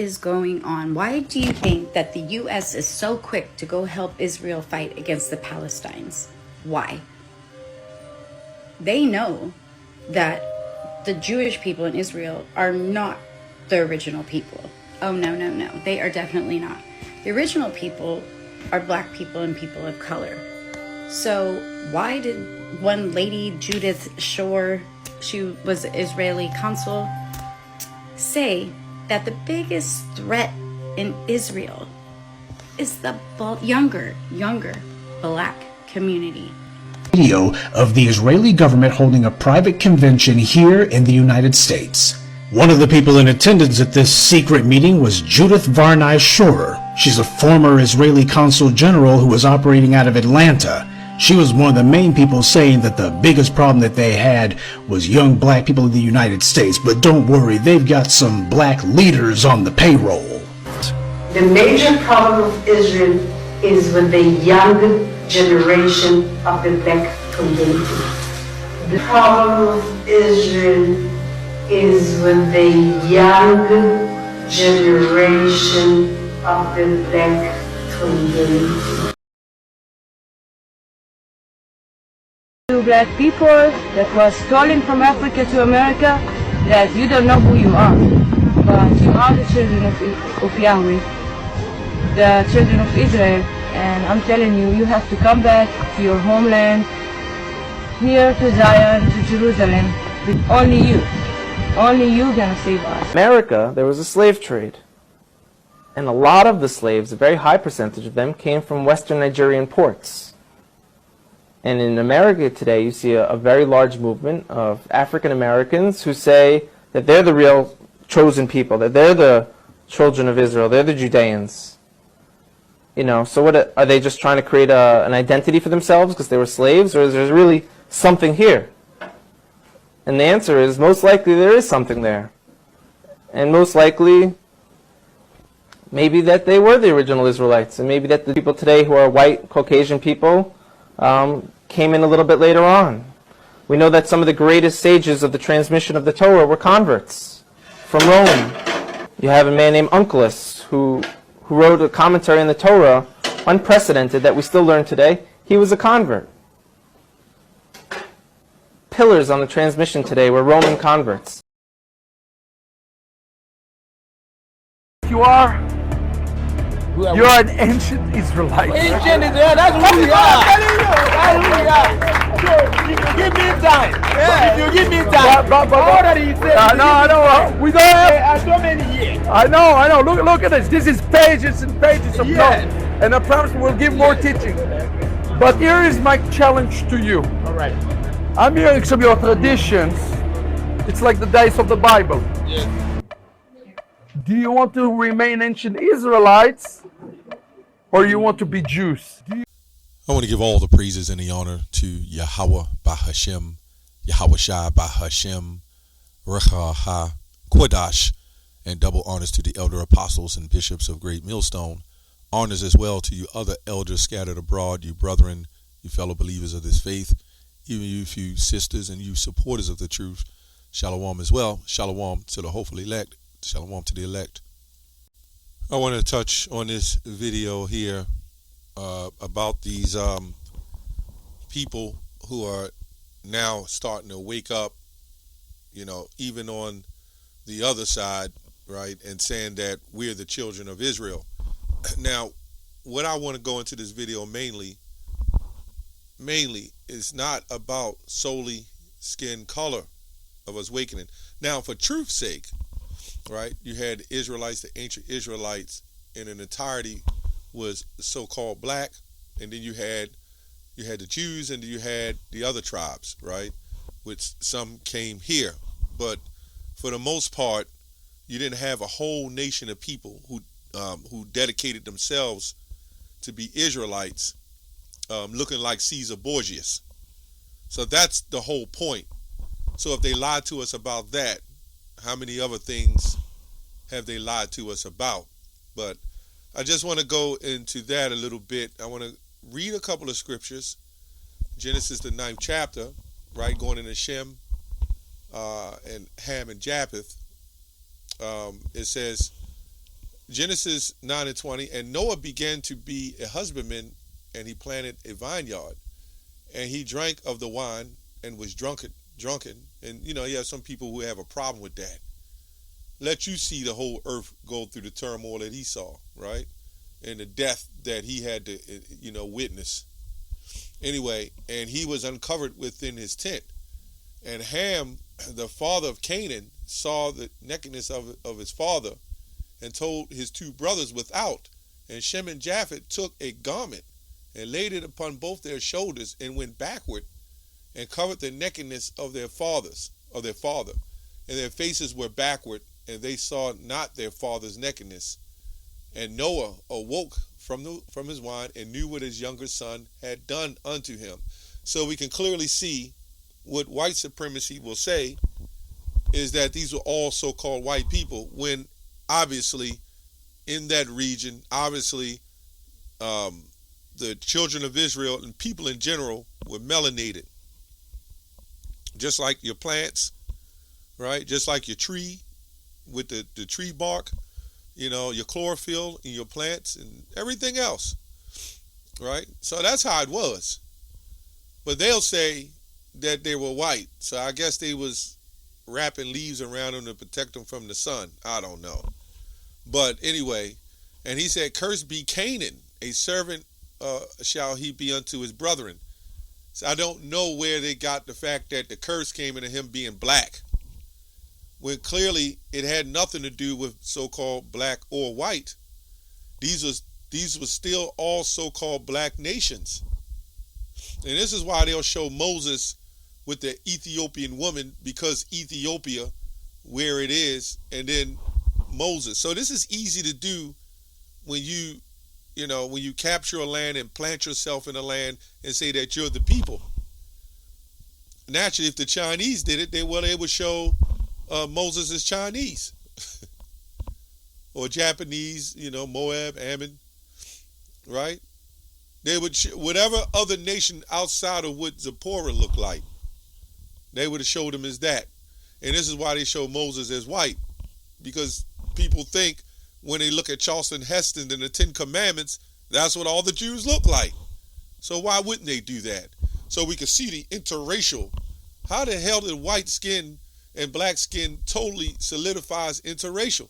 is going on? Why do you think that the U.S. is so quick to go help Israel fight against the Palestinians? Why? They know that the Jewish people in Israel are not the original people. Oh, no, no, no. They are definitely not. The original people are black people and people of color. So why did one lady, Judith Shore, she was the Israeli consul, say that the biggest threat in Israel is the younger black community? Video of the Israeli government holding a private convention here in the United States. One of the people in attendance at this secret meeting was Judith Varnai Shore. She's a former Israeli consul general who was operating out of Atlanta. She was one of the main people saying that the biggest problem that they had was young black people in the United States. But don't worry, they've got some black leaders on the payroll. The major problem of Israel is with the young generation of the black community. The problem of Israel is with the young generation of the black community. Black people that was stolen from Africa to America, that you don't know who you are, but you are the children of Yahweh, the children of Israel, and I'm telling you, you have to come back to your homeland, here to Zion, to Jerusalem. Only you gonna save us. America, there was a slave trade, and a lot of the slaves, a very high percentage of them, came from Western Nigerian ports. And in America today, you see a very large movement of African Americans who say that they're the real chosen people, that they're the children of Israel, they're the Judeans. You know, so what are they just trying to create an identity for themselves because they were slaves, or is there really something here? And the answer is, most likely there is something there. And most likely, maybe that they were the original Israelites, and maybe that the people today who are white, Caucasian people came in a little bit later on. We know that some of the greatest sages of the transmission of the Torah were converts from Rome. You have a man named Onkelos who wrote a commentary on the Torah, unprecedented, that we still learn today. He was a convert. Pillars on the transmission today were Roman converts. You are an ancient Israelite. Ancient Israel, that's who we are. That's who we are. So, if you give me time, if you give me time, But already said, no, we don't have so many years. I know. Look at this. This is pages and pages of notes. And I promise we'll give more teaching. But here is my challenge to you. All right. I'm hearing some of your traditions. It's like the days of the Bible. Yes. Do you want to remain ancient Israelites, or you want to be Jews? I want to give all the praises and the honor to Yahweh Bahashem, Yahweh Shai Bahashem, Recha Ha Kodash, and double honors to the elder apostles and bishops of Great Millstone. Honors as well to you other elders scattered abroad, you brethren, you fellow believers of this faith, even you few sisters and you supporters of the truth. Shalom as well. Shalom to the hopeful elect. Shalom to the elect. I want to touch on this video here about these people who are now starting to wake up, you know, even on the other side, right, and saying that we're the children of Israel. Now, what I want to go into this video mainly is not about solely skin color of us awakening. Now, for truth's sake, right, you had the Israelites, the ancient Israelites in an entirety was so-called black, and then you had the Jews, and then you had the other tribes, right, which some came here. But for the most part, you didn't have a whole nation of people who dedicated themselves to be Israelites, looking like Caesar Borgias. So that's the whole point. So if they lied to us about that, how many other things have they lied to us about? But I just want to go into that a little bit. I want to read a couple of scriptures. Genesis, the 9th chapter, right, going into Shem and Ham and Japheth. It says, Genesis 9 and 20, and Noah began to be a husbandman, and he planted a vineyard, and he drank of the wine and was drunken. And, you have some people who have a problem with that. Let you see the whole earth go through the turmoil that he saw, right? And the death that he had to, witness. Anyway, and he was uncovered within his tent. And Ham, the father of Canaan, saw the nakedness of his father and told his two brothers without. And Shem and Japheth took a garment and laid it upon both their shoulders and went backward and covered the nakedness of their father. And their faces were backward, and they saw not their father's nakedness. And Noah awoke from his wine and knew what his younger son had done unto him. So we can clearly see what white supremacy will say is that these were all so-called white people, when obviously in that region, obviously the children of Israel and people in general were melanated. Just like your plants, right? Just like your tree with the tree bark, your chlorophyll in your plants and everything else, right? So that's how it was. But they'll say that they were white. So I guess they was wrapping leaves around them to protect them from the sun. I don't know. But anyway, and he said, cursed be Canaan, a servant shall he be unto his brethren. So I don't know where they got the fact that the curse came into him being black, when clearly it had nothing to do with so-called black or white. These were still all so-called black nations. And this is why they'll show Moses with the Ethiopian woman, because Ethiopia, where it is, and then Moses. So this is easy to do when when you capture a land and plant yourself in a land and say that you're the people. Naturally, if the Chinese did it, they would show Moses as Chinese or Japanese, Moab, Ammon, right? They would whatever other nation outside of what Zipporah looked like, they would have showed him as that. And this is why they show Moses as white, because people think when they look at Charlton Heston and the Ten Commandments, that's what all the Jews look like. So why wouldn't they do that? So we can see the interracial. How the hell did white skin and black skin totally solidifies interracial?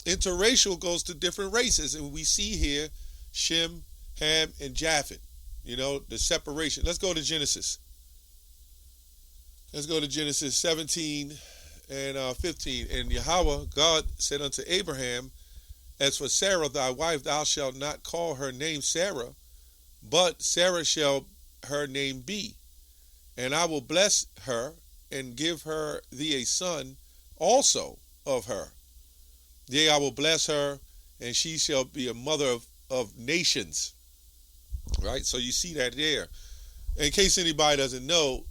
Interracial goes to different races, and we see here Shem, Ham, and Japheth. The separation. Let's go to Genesis. Let's go to Genesis 17 and 15. And Yahweh, God, said unto Abraham, as for Sarah thy wife, thou shalt not call her name Sarah, but Sarah shall her name be. And I will bless her and give her thee a son also of her. Yea, I will bless her, and she shall be a mother of nations. Right? So you see that there. In case anybody doesn't know,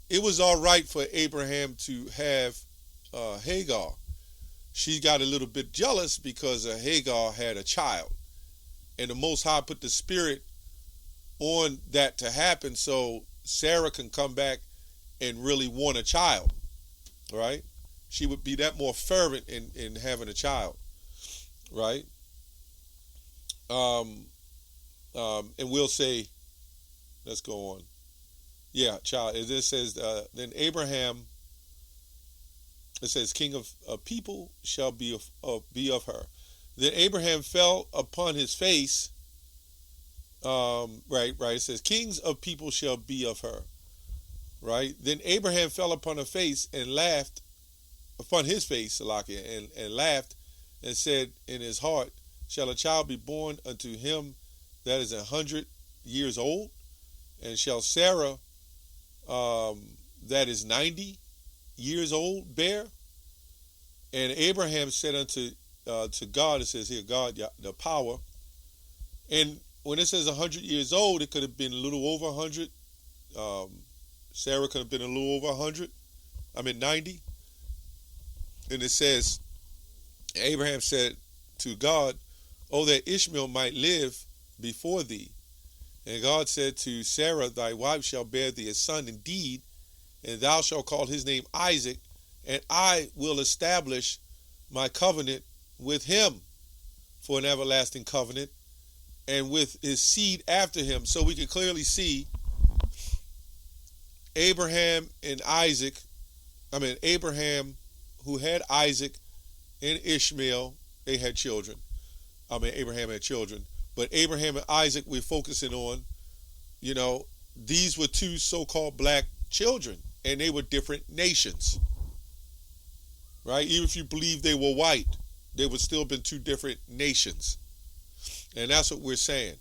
it was all right for Abraham to have Hagar. She got a little bit jealous because Hagar had a child. And the Most High put the spirit on that to happen so Sarah can come back and really want a child. Right? She would be that more fervent in having a child. Right? And we'll say, let's go on. Yeah, child. It says, then Abraham, it says, king of people shall be of her. Then Abraham fell upon his face. Right. It says, kings of people shall be of her. Right. Then Abraham fell upon her face and laughed, upon his face, Salakia, and laughed and said in his heart, shall a child be born unto him that is 100 years old? And shall Sarah, that is 90 years old, bear? And Abraham said unto to God, it says here, God, the power. And when it says 100 years old, it could have been a little over 100. Sarah could have been a little over 100. 90. And it says, Abraham said to God, oh, that Ishmael might live before thee. And God said to Sarah, thy wife shall bear thee a son indeed, and thou shalt call his name Isaac, and I will establish my covenant with him for an everlasting covenant and with his seed after him. So we can clearly see Abraham, who had Isaac and Ishmael, they had children. Abraham had children. But Abraham and Isaac, we're focusing on, these were two so-called black children, and they were different nations. Right? Even if you believe they were white, they would still have been two different nations. And that's what we're saying.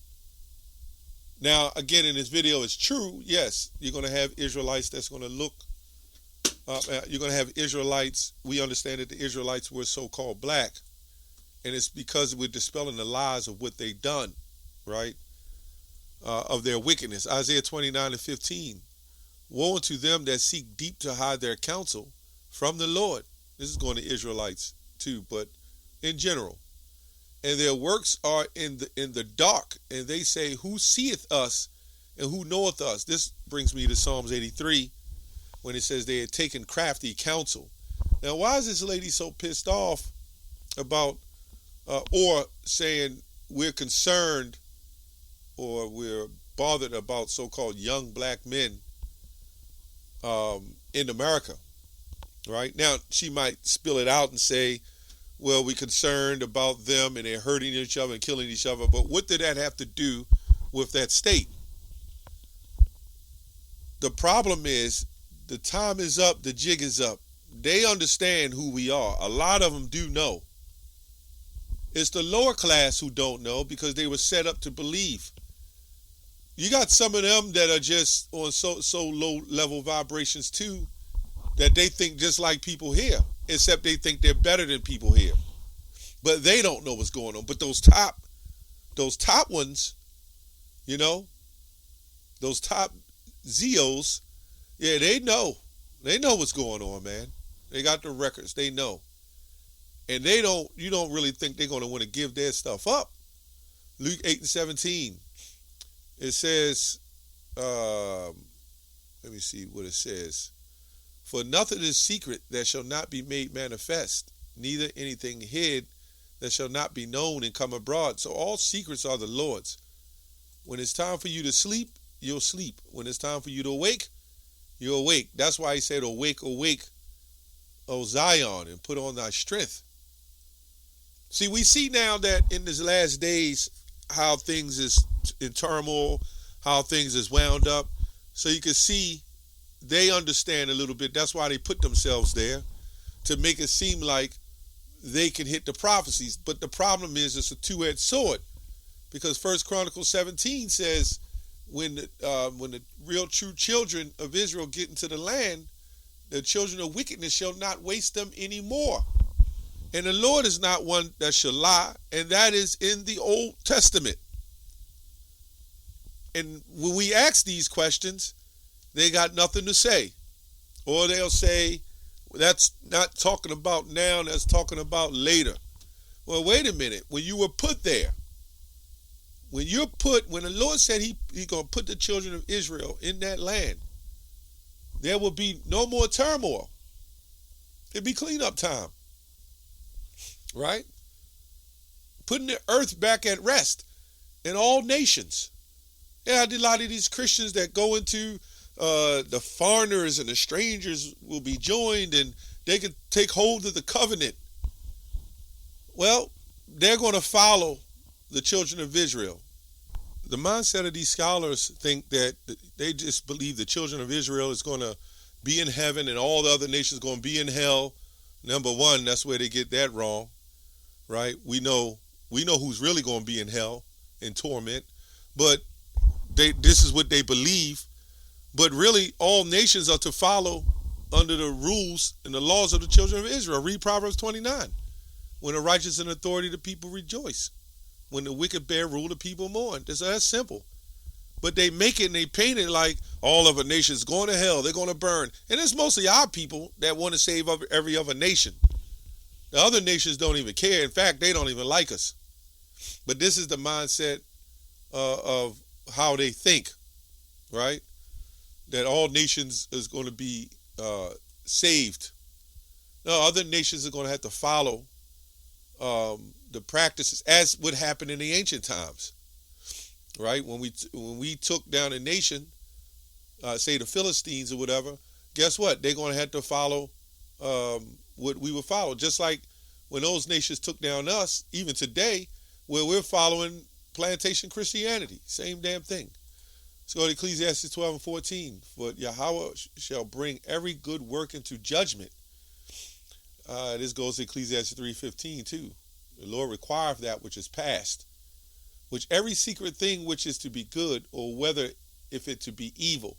Now, again, in this video, it's true. Yes, you're going to have Israelites that's going to look. You're going to have Israelites. We understand that the Israelites were so-called black. And it's because we're dispelling the lies of what they've done, right? Of their wickedness. Isaiah 29:15. Woe unto them that seek deep to hide their counsel from the Lord. This is going to Israelites too, but in general. And their works are in the dark, and they say, who seeth us and who knoweth us? This brings me to Psalms 83, when it says they had taken crafty counsel. Now, why is this lady so pissed off about, or saying we're concerned or we're bothered about so-called young black men in America? Right? Now, she might spill it out and say, well, we're concerned about them and they're hurting each other and killing each other. But what did that have to do with that state? The problem is the time is up, the jig is up. They understand who we are. A lot of them do know. It's the lower class who don't know because they were set up to believe. You got some of them that are just on so low level vibrations too, that they think just like people here, except they think they're better than people here. But they don't know what's going on. But those top ones, those top Zeos, yeah, they know. They know what's going on, man. They got the records. They know. And you don't really think they're going to want to give their stuff up. Luke 8:17. It says, let me see what it says. For nothing is secret that shall not be made manifest, neither anything hid that shall not be known and come abroad. So all secrets are the Lord's. When it's time for you to sleep, you'll sleep. When it's time for you to awake, you'll awake. That's why he said, awake, awake, O Zion, and put on thy strength. See, we see now that in these last days, how things is in turmoil, how things is wound up. So you can see they understand a little bit. That's why they put themselves there, to make it seem like they can hit the prophecies. But the problem is it's a two-edged sword, because 1 Chronicles 17 says when the real true children of Israel get into the land, the children of wickedness shall not waste them anymore. And the Lord is not one that shall lie, and that is in the Old Testament. And when we ask these questions, they got nothing to say. Or they'll say, that's not talking about now, that's talking about later. Well, wait a minute. When you were put there, when the Lord said He's going to put the children of Israel in that land, there will be no more turmoil. It'll be cleanup time. Right? Putting the earth back at rest in all nations. Yeah, a lot of these Christians that go into the foreigners and the strangers will be joined and they can take hold of the covenant. Well, they're going to follow the children of Israel. The mindset of these scholars think that they just believe the children of Israel is going to be in heaven and all the other nations are going to be in hell. Number one, that's where they get that wrong, right? We know who's really going to be in hell, in torment, but this is what they believe. But really, all nations are to follow under the rules and the laws of the children of Israel. Read Proverbs 29. When the righteous in authority, the people rejoice. When the wicked bear rule, the people mourn. That's simple. But they make it and they paint it like all other nations going to hell, they're going to burn. And it's mostly our people that want to save every other nation. The other nations don't even care. In fact, they don't even like us. But this is the mindset of how they think, right? That all nations is going to be saved. No, other nations are going to have to follow the practices as would happen in the ancient times, right? When we took down a nation, say the Philistines or whatever, guess what? They're going to have to follow what we would follow. Just like when those nations took down us, even today, where we're following plantation Christianity, same damn thing. Let's go to Ecclesiastes 12 and 14. For Yahweh shall bring every good work into judgment. This goes to Ecclesiastes 3:15 too. The Lord requireth that which is past, which every secret thing which is to be good, or whether if it to be evil.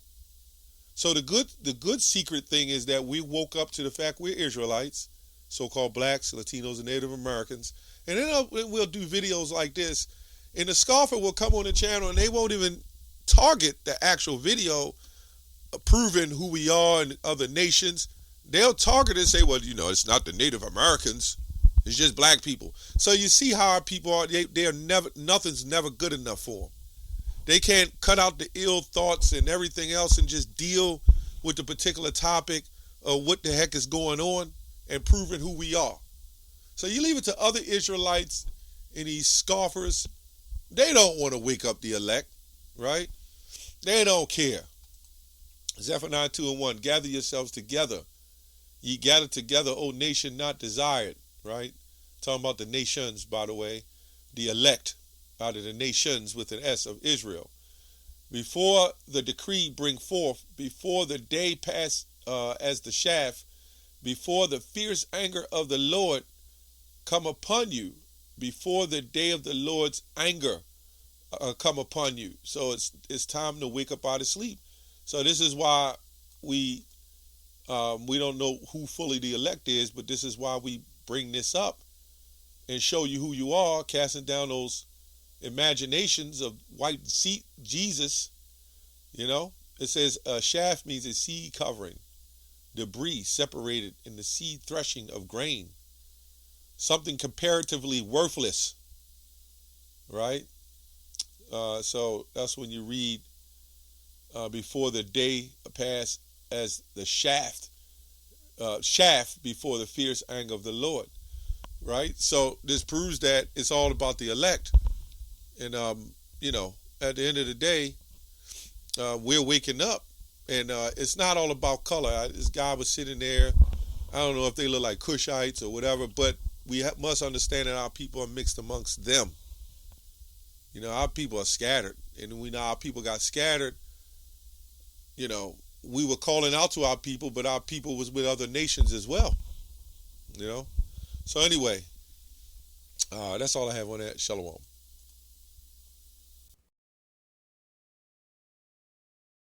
So the good secret thing is that we woke up to the fact we're Israelites, so-called blacks, Latinos, and Native Americans. And then we'll do videos like this, and the scoffer will come on the channel and they won't even target the actual video proving who we are in other nations. They'll target it and say, well, it's not the Native Americans, it's just black people. So you see how our people are, they are never, nothing's never good enough for them. They can't cut out the ill thoughts and everything else and just deal with the particular topic of what the heck is going on and proving who we are. So you leave it to other Israelites and these scoffers. They don't want to wake up the elect, right? They don't care. Zephaniah 2 and 1, gather yourselves together. Ye gather together, O nation not desired, right? Talking about the nations, by the way, the elect out of the nations with an S of Israel. Before the decree bring forth, before the day pass as the shaft, before the fierce anger of the Lord come upon you, before the day of the Lord's anger come upon you. So it's time to wake up out of sleep. So this is why we don't know who fully the elect is, but this is why we bring this up and show you who you are, casting down those imaginations of white Jesus. It says shaft means a seed covering, debris separated in the seed threshing of grain, something comparatively worthless, right? So that's when you read before the day pass as the shaft before the fierce anger of the Lord, right? So this proves that it's all about the elect. And, at the end of the day, we're waking up, and it's not all about color. This guy was sitting there. I don't know if they look like Cushites or whatever, but we must understand that our people are mixed amongst them. Our people are scattered, and we know our people got scattered. We were calling out to our people, but our people was with other nations as well. So anyway, that's all I have on that. Shalom.